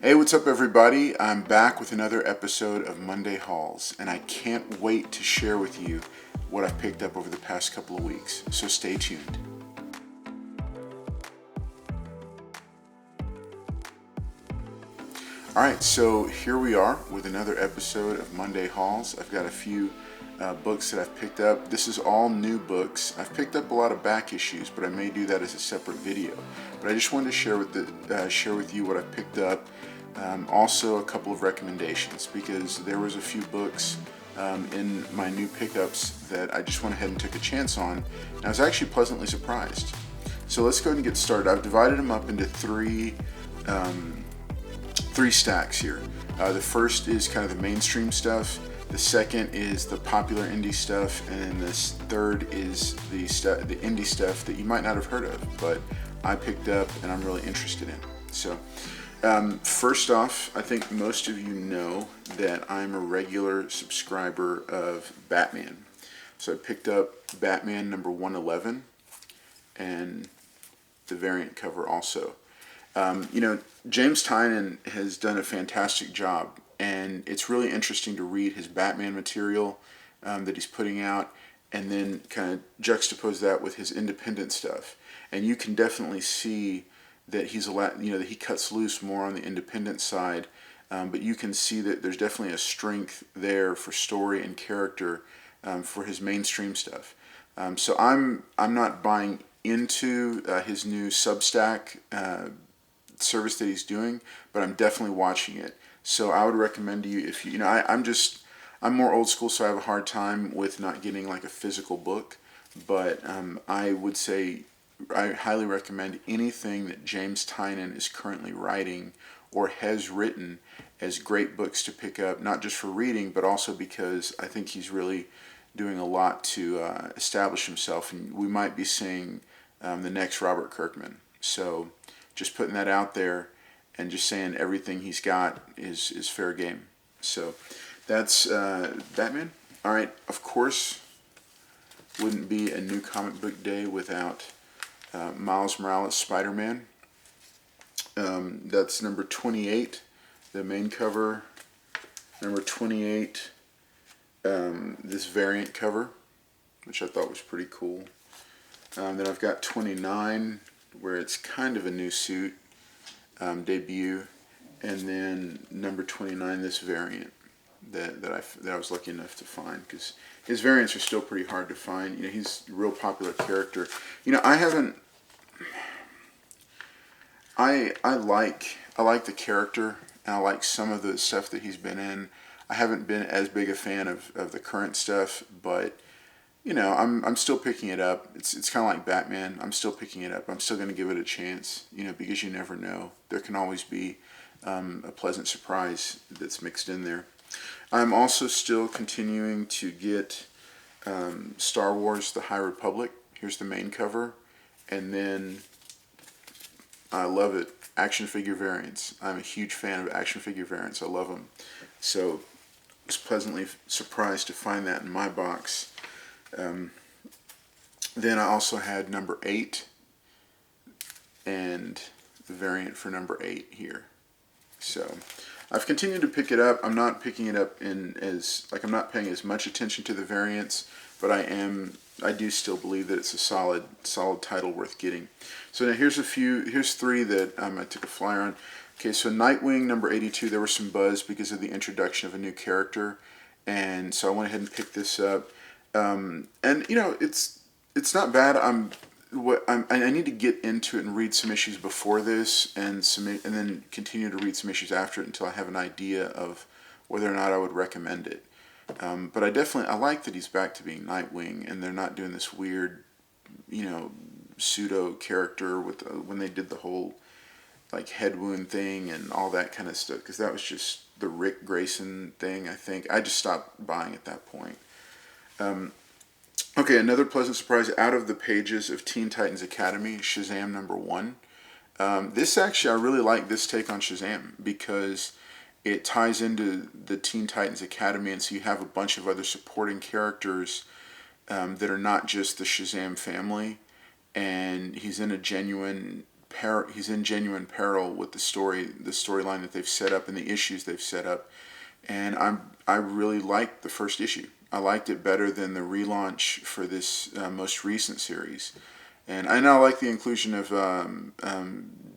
Hey, what's up, everybody? I'm back with another episode of Monday Hauls, and I can't wait to share with you what I've picked up over the past couple of weeks. So stay tuned. Alright, so here we are with another episode of Monday Hauls. I've got a few books that I've picked up. This is all new books. I've picked up a lot of back issues, but I may do that as a separate video. But I just wanted to share with you what I've picked up. Also, a couple of recommendations, because there was a few books in my new pickups that I just went ahead and took a chance on, and I was actually pleasantly surprised. So let's go ahead and get started. I've divided them up into three stacks here. The first is kind of the mainstream stuff. The second is the popular indie stuff, and then this third is the indie stuff that you might not have heard of, but I picked up and I'm really interested in. So, first off, I think most of you know that I'm a regular subscriber of Batman. So I picked up Batman number 111 and the variant cover also. James Tynion has done a fantastic job, and it's really interesting to read his Batman material that he's putting out, and then kind of juxtapose that with his independent stuff. And you can definitely see that he's that he cuts loose more on the independent side, but you can see that there's definitely a strength there for story and character for his mainstream stuff. So I'm not buying into his new Substack service that he's doing, but I'm definitely watching it. So I would recommend to you, if I'm more old school, so I have a hard time with not getting like a physical book, but I would say I highly recommend anything that James Tynion is currently writing or has written as great books to pick up, not just for reading, but also because I think he's really doing a lot to establish himself, and we might be seeing the next Robert Kirkman. So just putting that out there and just saying everything he's got is fair game. So that's Batman. All right, of course, wouldn't be a new comic book day without Miles Morales' Spider-Man. That's number 28, the main cover. Number 28, this variant cover, which I thought was pretty cool. Then I've got 29, where it's kind of a new suit debut, and then number 29, this variant that I was lucky enough to find, because his variants are still pretty hard to find. He's a real popular character. I like the character, and I like some of the stuff that he's been in. I haven't been as big a fan of the current stuff, but I'm still picking it up. It's kind of like Batman. I'm still picking it up. I'm still going to give it a chance, because you never know. There can always be a pleasant surprise that's mixed in there. I'm also still continuing to get Star Wars: The High Republic. Here's the main cover, and then I love it, action figure variants. I'm a huge fan of action figure variants. I love them. So I was pleasantly surprised to find that in my box. Then I also had number 8 and the variant for number 8 here. So I've continued to pick it up. I'm not picking it up I'm not paying as much attention to the variants, but I do still believe that it's a solid title worth getting. So now here's 3 that I took a flyer on. Okay, so Nightwing number 82, there was some buzz because of the introduction of a new character, and so I went ahead and picked this up. And it's not bad. I need to get into it and read some issues before this, and then continue to read some issues after it until I have an idea of whether or not I would recommend it. But I like that he's back to being Nightwing, and they're not doing this weird, pseudo character with when they did the whole like head wound thing and all that kind of stuff, because that was just the Rick Grayson thing. I think I just stopped buying at that point. Okay, another pleasant surprise out of the pages of Teen Titans Academy, Shazam number 1. This actually, I really like this take on Shazam, because it ties into the Teen Titans Academy, and so you have a bunch of other supporting characters that are not just the Shazam family, and he's in a genuine he's in genuine peril with the storyline that they've set up and the issues they've set up. And I really liked the first issue. I liked it better than the relaunch for this most recent series. And I now like the inclusion of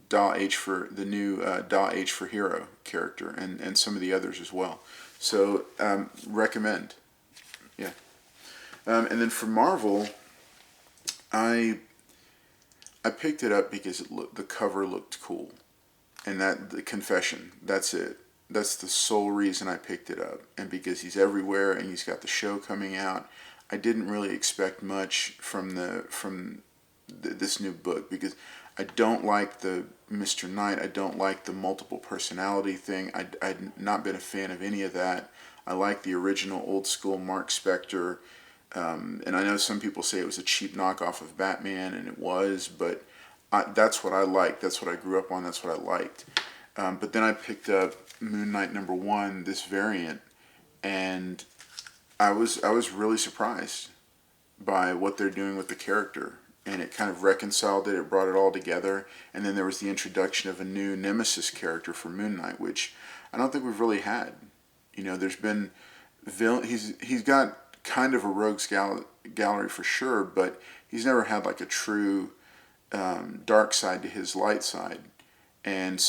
Da H for the new Da H for Hero character, and some of the others as well. So recommend, yeah. And then for Marvel, I picked it up because the cover looked cool, and that the confession. That's it. That's the sole reason I picked it up, and because he's everywhere and he's got the show coming out. I didn't really expect much from this new book, because I don't like the Mr. Knight. I don't like the multiple personality thing. I'd not been a fan of any of that. I like the original old school Mark Spector. And I know some people say it was a cheap knockoff of Batman, and it was, but that's what I liked. That's what I grew up on. That's what I liked. But then I picked up Moon Knight #1, this variant, and I was really surprised by what they're doing with the character. And it kind of reconciled it. It brought it all together. And then there was the introduction of a new nemesis character for Moon Knight, which I don't think we've really had. You know, there's been he's got kind of a rogues gallery for sure, but he's never had like a true dark side to his light side. And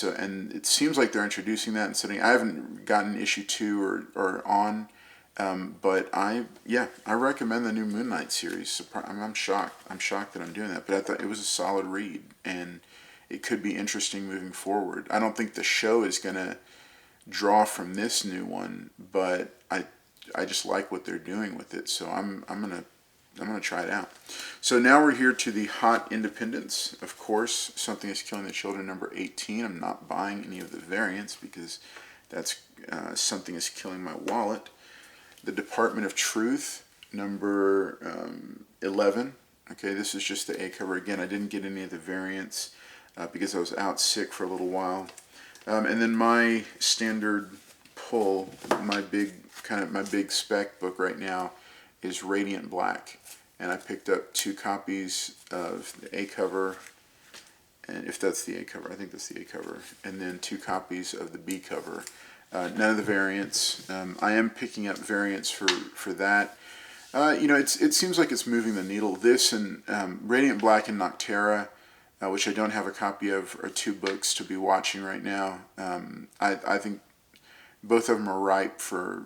it seems like they're introducing that and setting. I haven't gotten issue 2 or on. But I recommend the new Moon Knight series. I'm shocked. I'm shocked that I'm doing that. But I thought it was a solid read, and it could be interesting moving forward. I don't think the show is gonna draw from this new one, but I just like what they're doing with it. So I'm gonna try it out. So now we're here to the Hot Independents. Of course, Something is Killing the Children #18. I'm not buying any of the variants because that's Something is Killing My Wallet. The Department of Truth, number 11. Okay, this is just the A cover. Again, I didn't get any of the variants because I was out sick for a little while. And then my standard pull, my big spec book right now is Radiant Black. And I picked up 2 copies of the A cover, and if that's the A cover, I think that's the A cover, and then 2 copies of the B cover. None of the variants. I am picking up variants for that. It seems like it's moving the needle. This and Radiant Black and Noctera, which I don't have a copy of, are 2 books to be watching right now. I think both of them are ripe for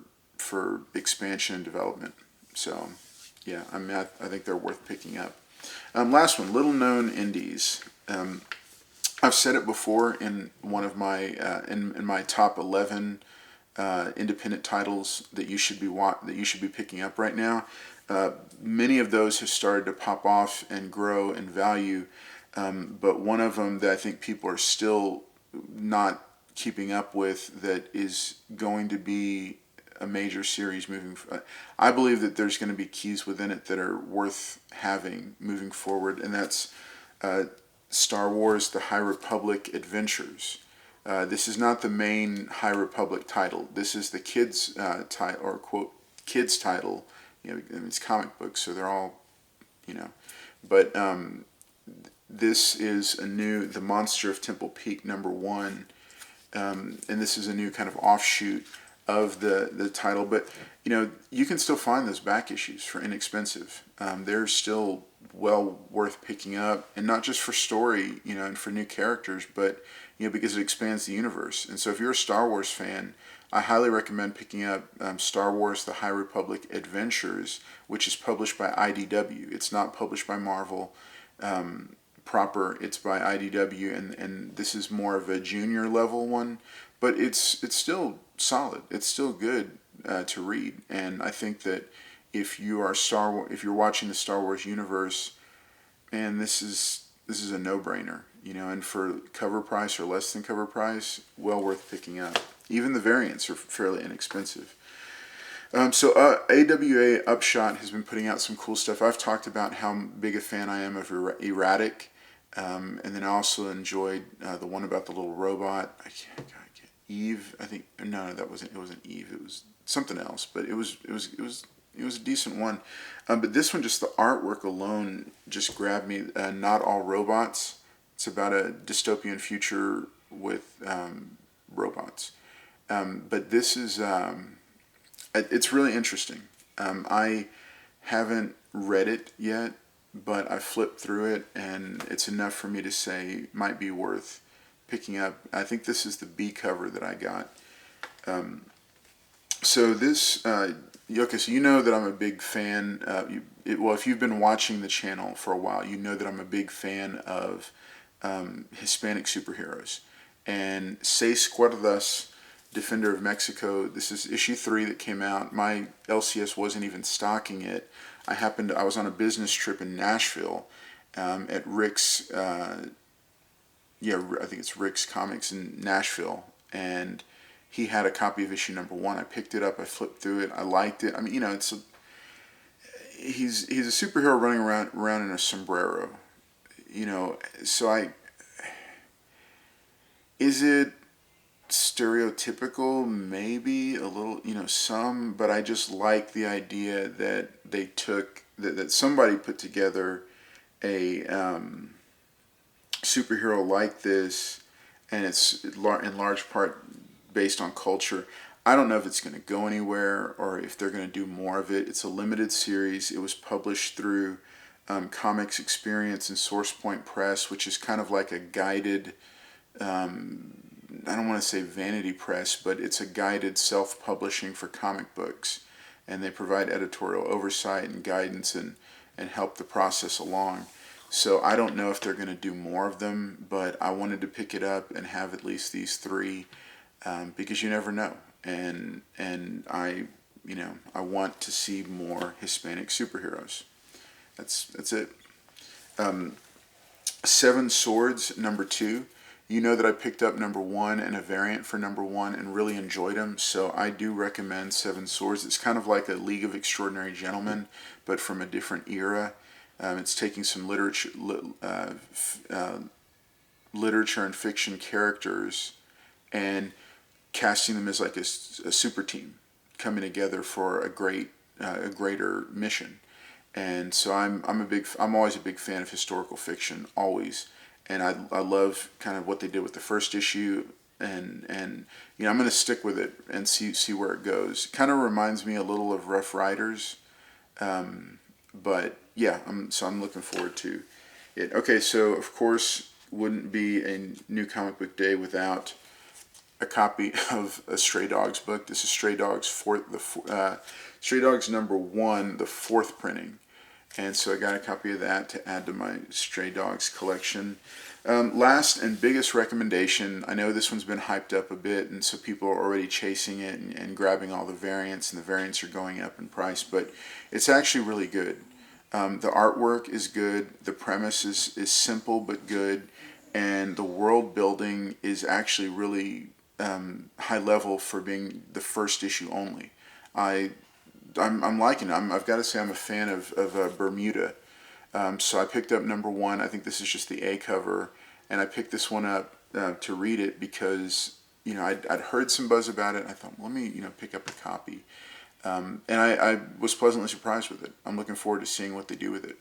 expansion and development. So, yeah, I think they're worth picking up. Last one, little known indies. I've said it before in one of my in my top 11 independent titles that you should be picking up right now. Many of those have started to pop off and grow in value, but one of them that I think people are still not keeping up with, that is going to be a major series moving. I believe that there's going to be keys within it that are worth having moving forward, and that's Star Wars: The High Republic Adventures. This is not the main High Republic title. This is the kids title, or quote kids title. It's comic books, so they're all, But this is The Monster of Temple Peak #1, and this is a new kind of offshoot of the title. But you can still find those back issues for inexpensive. They're still well worth picking up, and not just for story, and for new characters, but because it expands the universe. And so if you're a Star Wars fan, I highly recommend picking up Star Wars: The High Republic Adventures, which is published by IDW. It's not published by Marvel proper. It's by IDW, and this is more of a junior level one, but it's still solid. It's still good to read, and I think that if you're watching the Star Wars universe, man, this is a no-brainer, and for cover price or less than cover price, well worth picking up. Even the variants are fairly inexpensive. So AWA Upshot has been putting out some cool stuff. I've talked about how big a fan I am of Erratic, and then I also enjoyed the one about the little robot. I can't Eve. I think no, it wasn't Eve. It was something else, but it was a decent one. But this one, just the artwork alone just grabbed me. Not All Robots. It's about a dystopian future with robots. But this is it's really interesting. I haven't read it yet, but I flipped through it, and it's enough for me to say might be worth picking up. I think this is the B cover that I got. So this, okay, so you know that I'm a big fan. Well, if you've been watching the channel for a while, you know that I'm a big fan of Hispanic superheroes. And Seis Cuerdas, Defender of Mexico, this is issue 3 that came out. My LCS wasn't even stocking it. I was on a business trip in Nashville at Rick's, I think it's Rick's Comics in Nashville, and he had a copy of issue number 1. I picked it up, I flipped through it, I liked it. I mean, he's a superhero running around in a sombrero, so is it stereotypical? Maybe a little, some, but I just like the idea that they took, that somebody put together a superhero like this, and it's in large part based on culture. I don't know if it's going to go anywhere or if they're going to do more of it. It's a limited series. It was published through Comics Experience and Source Point Press, which is kind of like a guided, I don't want to say vanity press, but it's a guided self-publishing for comic books. And they provide editorial oversight and guidance and help the process along. So I don't know if they're going to do more of them, but I wanted to pick it up and have at least these 3 because you never know. And I want to see more Hispanic superheroes. That's it. 7 Swords, number 2. You know that I picked up number 1 and a variant for number 1 and really enjoyed them, so I do recommend 7 Swords. It's kind of like a League of Extraordinary Gentlemen, but from a different era. It's taking some literature and fiction characters and casting them as like a super team coming together for a greater mission. And so I'm always a big fan of historical fiction, always. And I love kind of what they did with the first issue, and I'm going to stick with it and see where it goes. Kind of reminds me a little of Rough Riders, but yeah, I'm looking forward to it. Okay, so of course wouldn't be a new comic book day without a copy of a Stray Dogs book. This is Stray Dogs Stray Dogs number 1, the 4th printing. And so I got a copy of that to add to my Stray Dogs collection. Last and biggest recommendation, I know this one's been hyped up a bit, and so people are already chasing it and grabbing all the variants, and the variants are going up in price, but it's actually really good. The artwork is good, the premise is simple but good, and the world building is actually really high level for being the first issue only. I'm liking it. I've got to say I'm a fan of Bermuda. So I picked up number 1. I think this is just the A cover, and I picked this one up to read it because I'd heard some buzz about it. And I thought, well, let me pick up a copy, and I was pleasantly surprised with it. I'm looking forward to seeing what they do with it.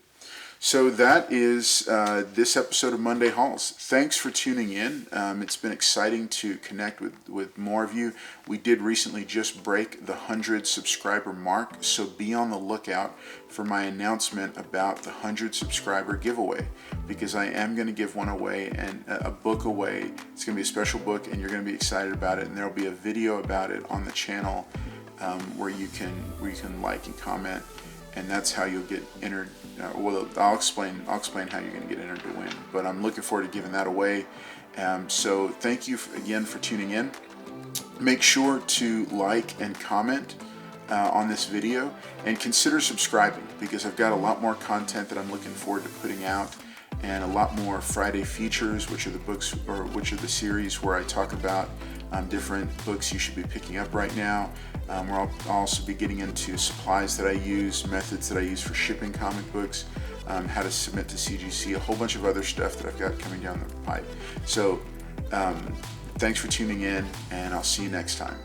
So that is this episode of Monday Hauls. Thanks for tuning in. It's been exciting to connect with more of you. We did recently just break the 100 subscriber mark, so be on the lookout for my announcement about the 100 subscriber giveaway, because I am going to give one away, and a book away. It's going to be a special book, and you're going to be excited about it, and there will be a video about it on the channel where you can like and comment. And that's how you'll get entered. I'll explain how you're going to get entered to win. But I'm looking forward to giving that away. So thank you again for tuning in. Make sure to like and comment on this video, and consider subscribing, because I've got a lot more content that I'm looking forward to putting out, and a lot more Friday features, which are the books, or which are the series where I talk about different books you should be picking up right now. I'll also be getting into supplies that I use, methods that I use for shipping comic books, how to submit to CGC, a whole bunch of other stuff that I've got coming down the pipe. So thanks for tuning in, and I'll see you next time.